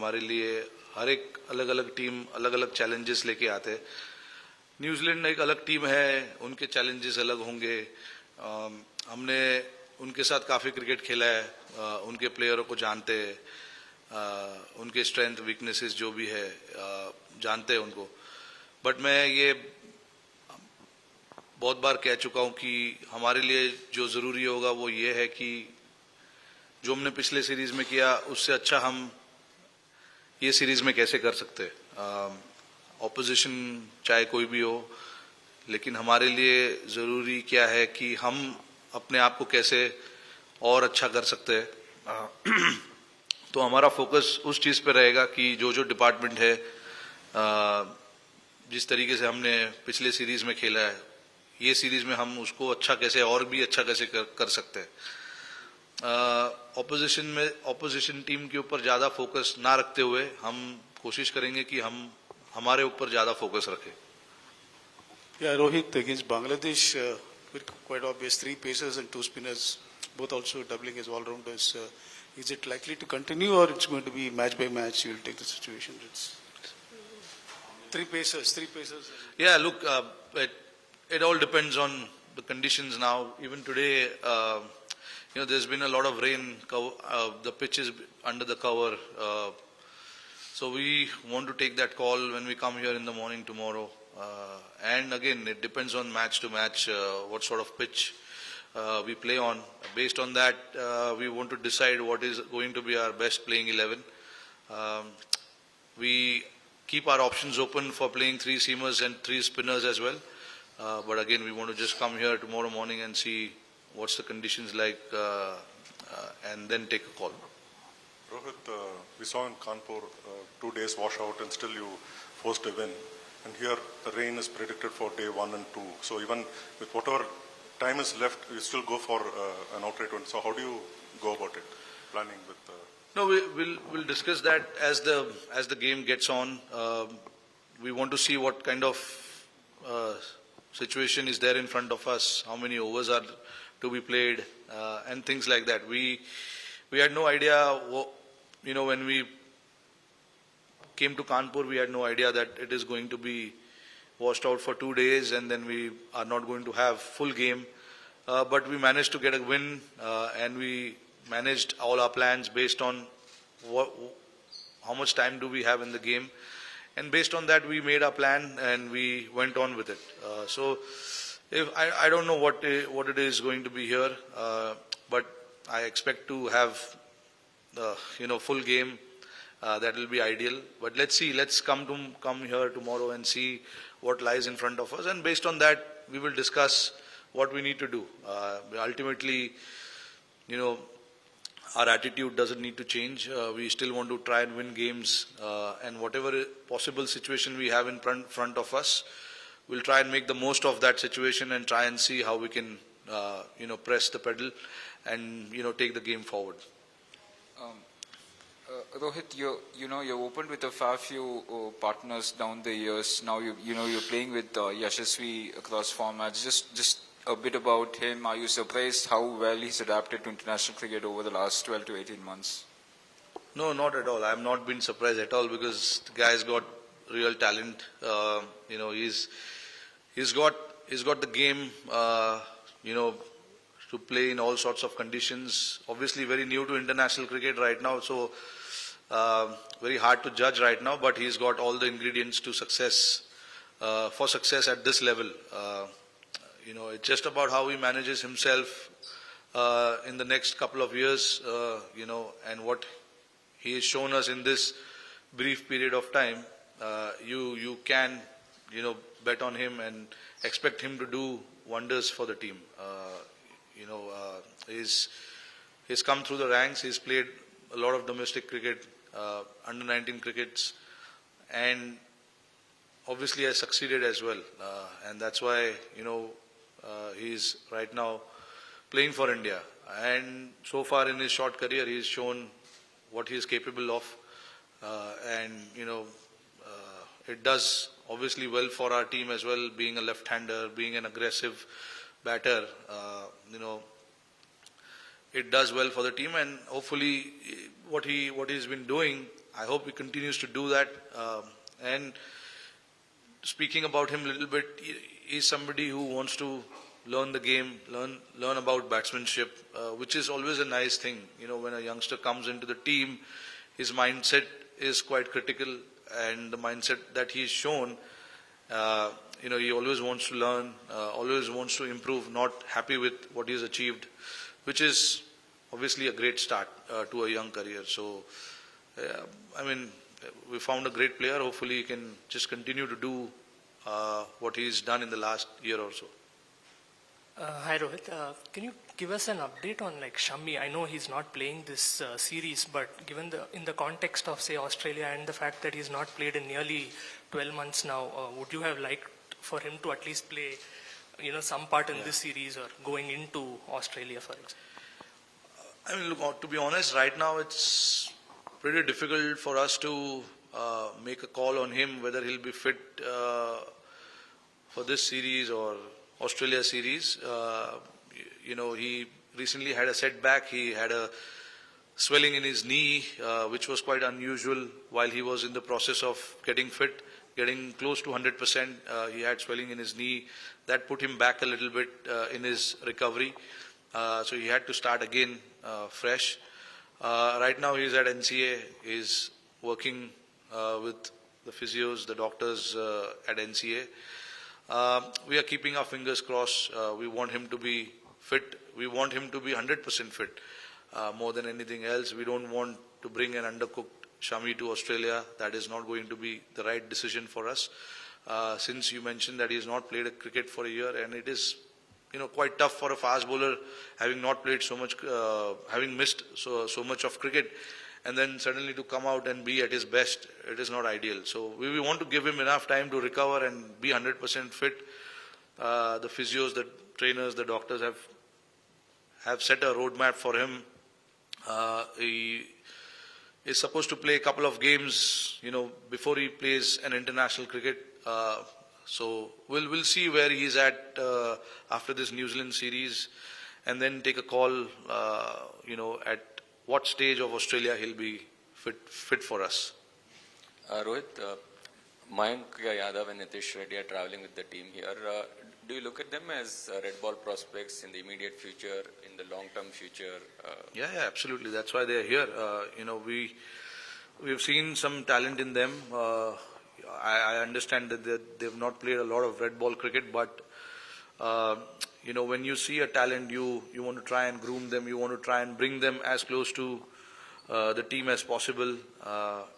हमारे लिए हर एक अलग अलग टीम अलग अलग चैलेंजेस लेके आते हैं। न्यूजीलैंड एक अलग टीम है, उनके चैलेंजेस अलग होंगे। हमने उनके साथ काफ़ी क्रिकेट खेला है, उनके प्लेयरों को जानते हैं, उनके स्ट्रेंथ वीकनेसेस जो भी है जानते हैं उनको। बट मैं ये बहुत बार कह चुका हूं कि हमारे लिए जो ज़रूरी होगा वो ये है कि जो हमने पिछले सीरीज में किया उससे अच्छा हम ये सीरीज में कैसे कर सकते हैं। ऑपोजिशन चाहे कोई भी हो, लेकिन हमारे लिए ज़रूरी क्या है कि हम अपने आप को कैसे और अच्छा कर सकते हैं। तो हमारा फोकस उस चीज़ पे रहेगा कि जो जो डिपार्टमेंट है, जिस तरीके से हमने पिछले सीरीज में खेला है, ये सीरीज में हम उसको अच्छा कैसे और भी अच्छा कैसे कर सकते हैं। ऑपोजिशन टीम के ऊपर ज़्यादा फोकस ना रखते हुए हम कोशिश करेंगे कि हम हमारे ऊपर ज़्यादा फोकस रखें। Yeah, Rohit, against Bangladesh, quite obvious, 3 pacers and 2 spinners, both also doubling as all-rounders. Is it likely to continue, or it's going to be match by match? You'll take the situation. It's 3 pacers. Yeah, look, it all depends on the conditions now. Even today, there's been a lot of rain. The pitch is under the cover. So we want to take that call when we come here in the morning tomorrow. And again, it depends on match to match what sort of pitch we play on. Based on that, we want to decide what is going to be our best playing 11. We keep our options open for playing 3 seamers and 3 spinners as well. But again, we want to just come here tomorrow morning and see what's the conditions like and then take a call. Rohit, we saw in Kanpur 2 days washout and still you forced a win. And here the rain is predicted for day 1 and 2. So even with whatever time is left, you still go for an outright win. So how do you go about it, planning with? No, we'll discuss that as the game gets on. We want to see what kind of situation is there in front of us, how many overs are to be played, and things like that. We had no idea. When we came to Kanpur, we had no idea that it is going to be washed out for 2 days and then we are not going to have full game. But we managed to get a win and we managed all our plans based on how much time do we have in the game. And based on that, we made our plan and we went on with it. So I don't know what it is going to be here, but I expect to have full game. That will be ideal. But let's see. Let's come here tomorrow and see what lies in front of us. And based on that, we will discuss what we need to do. Ultimately, our attitude doesn't need to change. We still want to try and win games. And whatever possible situation we have in front of us, we'll try and make the most of that situation and try and see how we can, press the pedal and, take the game forward. Rohit, you've opened with a fair few partners down the years. Now you're playing with Yashasvi across formats. Just a bit about him. Are you surprised how well he's adapted to international cricket over the last 12 to 18 months? No, not at all. I've not been surprised at all because the guy's got real talent. He's got the game. To play in all sorts of conditions. Obviously, very new to international cricket right now, so very hard to judge right now. But he's got all the ingredients to success at this level. It's just about how he manages himself in the next couple of years. And what he has shown us in this brief period of time. You can, bet on him and expect him to do wonders for the team. He's come through the ranks. He's played a lot of domestic cricket, under 19 crickets, and obviously has succeeded as well. And that's why he's right now playing for India. And so far in his short career, he's shown what he is capable of. And it does obviously well for our team as well, being a left-hander, being an aggressive batter. It does well for the team, and hopefully what he's been doing I hope he continues to do that. And speaking about him a little bit, he's somebody who wants to learn the game, learn about batsmanship, which is always a nice thing. When a youngster comes into the team, his mindset is quite critical, and the mindset that he's shown, he always wants to learn, always wants to improve, not happy with what he's achieved, which is obviously a great start to a young career. So, we found a great player. Hopefully he can just continue to do what he's done in the last year or so. Hi Rohit, can you give us an update on Shami? I know he's not playing this series, but given in the context of say Australia and the fact that he's not played in nearly 12 months now, would you have liked for him to at least play some part in this series or going into Australia, for example? Look, to be honest, right now it's pretty difficult for us to make a call on him whether he'll be fit for this series or Australia series. He recently had a setback. He had a swelling in his knee, which was quite unusual while he was in the process of getting fit, getting close to 100%. He had swelling in his knee. That put him back a little bit in his recovery. So he had to start again fresh. Right now he's at NCA. He's working with the physios, the doctors at NCA. We are keeping our fingers crossed. We want him to be fit. We want him to be 100% fit more than anything else. We don't want to bring an undercooked Shami to Australia. That is not going to be the right decision for us. Since you mentioned that he has not played cricket for a year, and it is quite tough for a fast bowler having not played so much, having missed so much of cricket, and then suddenly to come out and be at his best, it is not ideal. So we want to give him enough time to recover and be 100% fit. The physios, the trainers, the doctors have set a roadmap for him. He is supposed to play a couple of games, before he plays an international cricket. So we'll see where he's at after this New Zealand series, and then take a call, at what stage of Australia he'll be fit for us. Rohit, Mayank Yadav and Nitish Reddy are traveling with the team here. Do you look at them as red ball prospects in the immediate future, in the long-term future? Yeah, absolutely. That's why they're here. We've seen some talent in them. I understand that they've not played a lot of red ball cricket, but when you see a talent, you want to try and groom them. You want to try and bring them as close to the team as possible.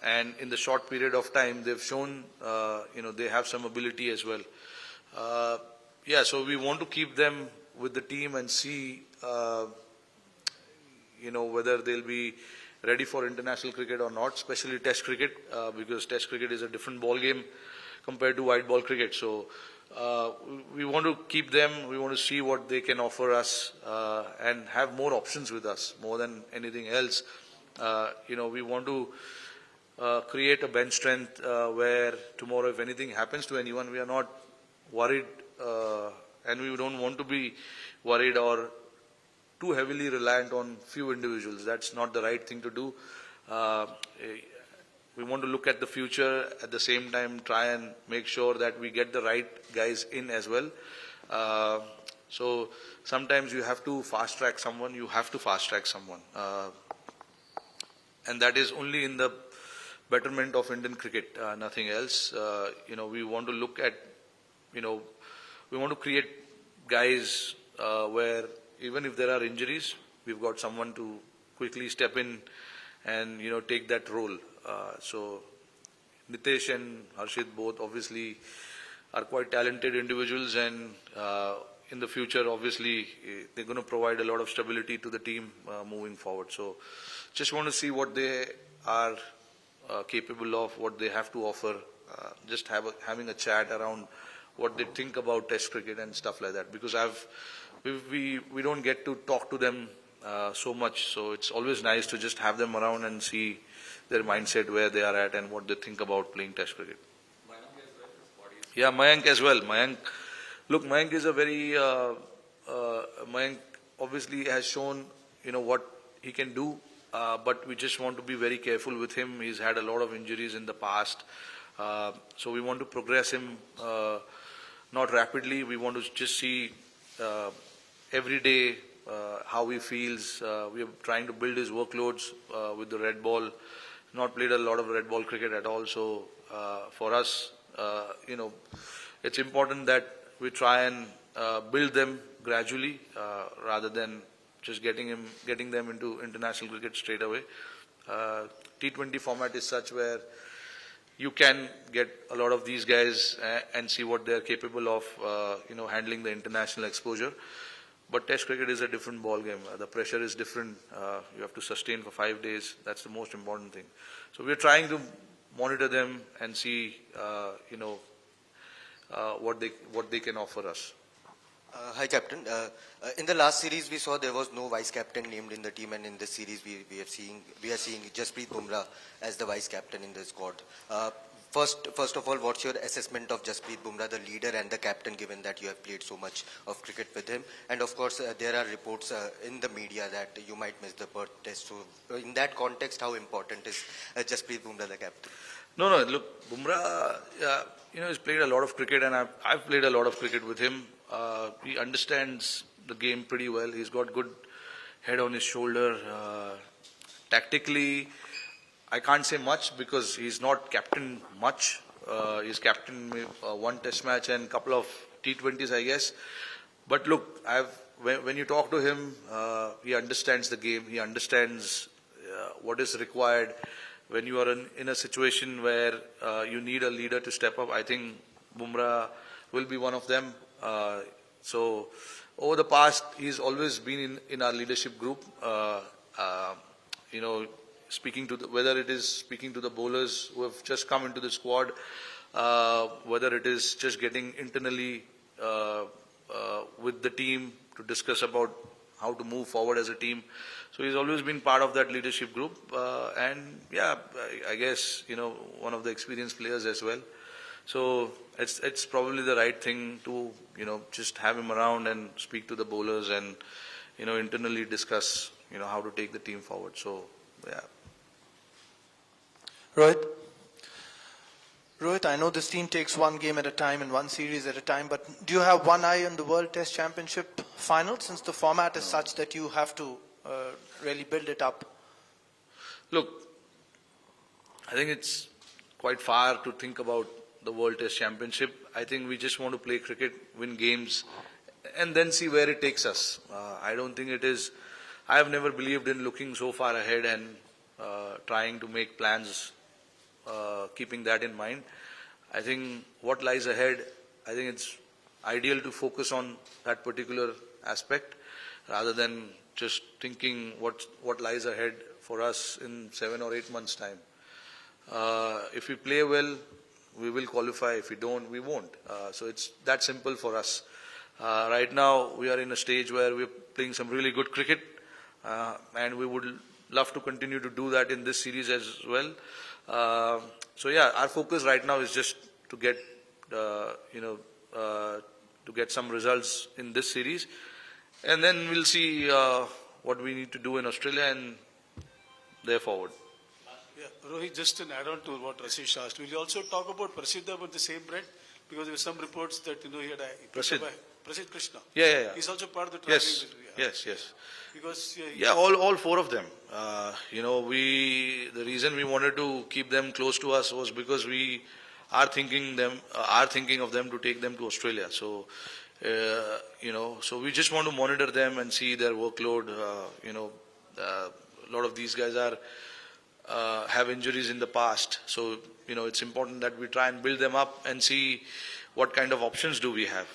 And in the short period of time, they've shown, they have some ability as well. So we want to keep them with the team and see, whether they'll be ready for international cricket or not, especially Test cricket, because Test cricket is a different ball game compared to white ball cricket. So we want to keep them. We want to see what they can offer us and have more options with us more than anything else. We want to create a bench strength where tomorrow, if anything happens to anyone, we are not worried, and we don't want to be worried or too heavily reliant on few individuals. That's not the right thing to do. We want to look at the future, at the same time try and make sure that we get the right guys in as well. So sometimes you have to fast track someone, and that is only in the betterment of Indian cricket, nothing else. We want to look at, we want to create guys where even if there are injuries, we've got someone to quickly step in and, take that role. So Nitesh and Harshit both obviously are quite talented individuals, and in the future, obviously, they're going to provide a lot of stability to the team moving forward. So just want to see what they are capable of, what they have to offer, just having a chat around what they think about Test cricket and stuff like that, because we don't get to talk to them so much, so it's always nice to just have them around and see their mindset, where they are at and what they think about playing Test cricket. Yeah, Mayank as well. Mayank is a very, Mayank obviously has shown, what he can do. but we just want to be very careful with him. He's had a lot of injuries in the past. So we want to progress him not rapidly. We want to just see every day how he feels. We are trying to build his workloads with the red ball. Not played a lot of red ball cricket at all. So for us, it's important that we try and build them gradually rather than just getting them into international cricket straight away. T20 format is such where you can get a lot of these guys and see what they are capable of, handling the international exposure. But Test cricket is a different ball game. The pressure is different. You have to sustain for 5 days. That's the most important thing. So we're trying to monitor them and see, what they can offer us. Hi, Captain. In the last series, we saw there was no vice captain named in the team, and in this series, we are seeing Jasprit Bumrah as the vice captain in the squad. First of all, what's your assessment of Jasprit Bumrah, the leader and the captain, given that you have played so much of cricket with him? And of course, there are reports in the media that you might miss the Perth Test. So, in that context, how important is Jasprit Bumrah, the captain? No, look, Bumrah, he's played a lot of cricket, and I've played a lot of cricket with him. He understands the game pretty well. He's got good head on his shoulder. Tactically, I can't say much because he's not captain much. He's captain one test match and a couple of T20s, I guess. But look, when you talk to him, he understands the game. He understands what is required. When you are in a situation where you need a leader to step up, I think Bumrah will be one of them. So over the past, he's always been in our leadership group. Speaking to whether it is speaking to the bowlers who have just come into the squad, whether it is just getting internally with the team to discuss about how to move forward as a team. So he's always been part of that leadership group, and yeah, I guess one of the experienced players as well. So it's probably the right thing to just have him around and speak to the bowlers and internally discuss how to take the team forward. So yeah. Rohit, I know this team takes one game at a time and one series at a time, but do you have one eye on the World Test Championship final, since the format is such that you have to really build it up? Look, I think it's quite far to think about the World Test Championship. I think we just want to play cricket, win games, and then see where it takes us. I don't think it is. I have never believed in looking so far ahead and trying to make plans keeping that in mind. I think what lies ahead, I think it's ideal to focus on that particular aspect rather than just thinking what lies ahead for us in 7 or 8 months' time. If we play well, we will qualify. If we don't, we won't. So it's that simple for us. Right now, we are in a stage where we're playing some really good cricket, and we would love to continue to do that in this series as well. So yeah, our focus right now is just to get, to get some results in this series, and then we'll see what we need to do in Australia and there forward. Yeah, Rohit, just an add-on to what Rashish asked. Will you also talk about Prasidh about the same bread? Because there were some reports that he had Prasidh Krishna. Yeah. He's also part of the traveling. Yes. Because all four of them. The reason we wanted to keep them close to us was because we are thinking of them to take them to Australia. So so we just want to monitor them and see their workload. A lot of these guys have injuries in the past, so it's important that we try and build them up and see what kind of options do we have.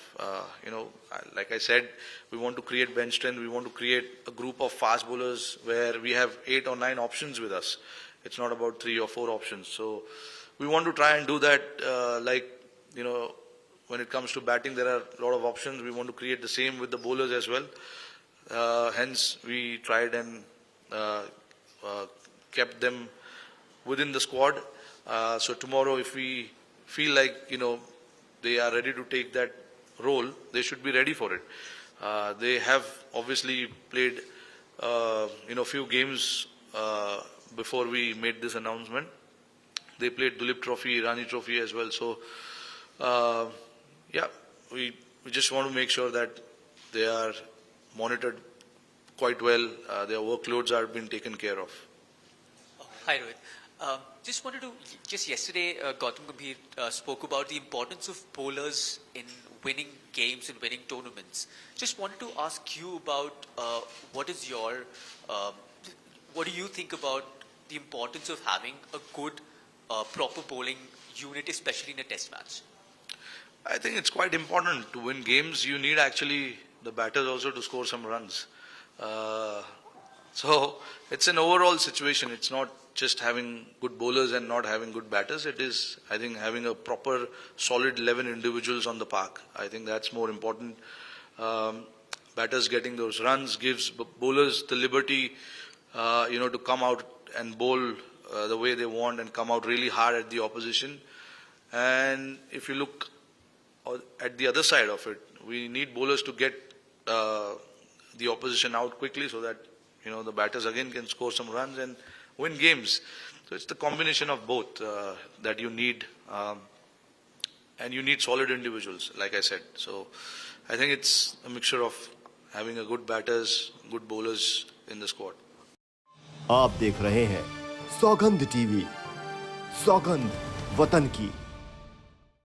Like I said, we want to create bench strength. We want to create a group of fast bowlers where we have 8 or 9 options with us. It's not about 3 or 4 options. So we want to try and do that. When it comes to batting, there are a lot of options. We want to create the same with the bowlers as well. Hence, we tried and kept them within the squad. So tomorrow, if we feel like they are ready to take that role, they should be ready for it. They have obviously played few games before we made this announcement. They played Dulip Trophy, Rani Trophy as well. So, yeah, we just want to make sure that they are monitored quite well. Their workloads are being taken care of. Hi, Rohit. Just yesterday, Gautam Gambhir spoke about the importance of bowlers in winning games and winning tournaments. Just wanted to ask you about what do you think about the importance of having a good, proper bowling unit, especially in a test match? I think it's quite important to win games. You need actually the batters also to score some runs. So it's an overall situation. It's not just having good bowlers and not having good batters. It is, I think, having a proper, solid 11 individuals on the park. I think that's more important. Batters getting those runs gives bowlers the liberty, to come out and bowl the way they want and come out really hard at the opposition. And if you look at the other side of it, we need bowlers to get the opposition out quickly so that the batters again can score some runs and win games. So it's the combination of both that you need, and you need solid individuals, like I said. So I think it's a mixture of having a good batters, good bowlers in the squad. आप देख रहे हैं सौगंध TV, सौगंध वतन की।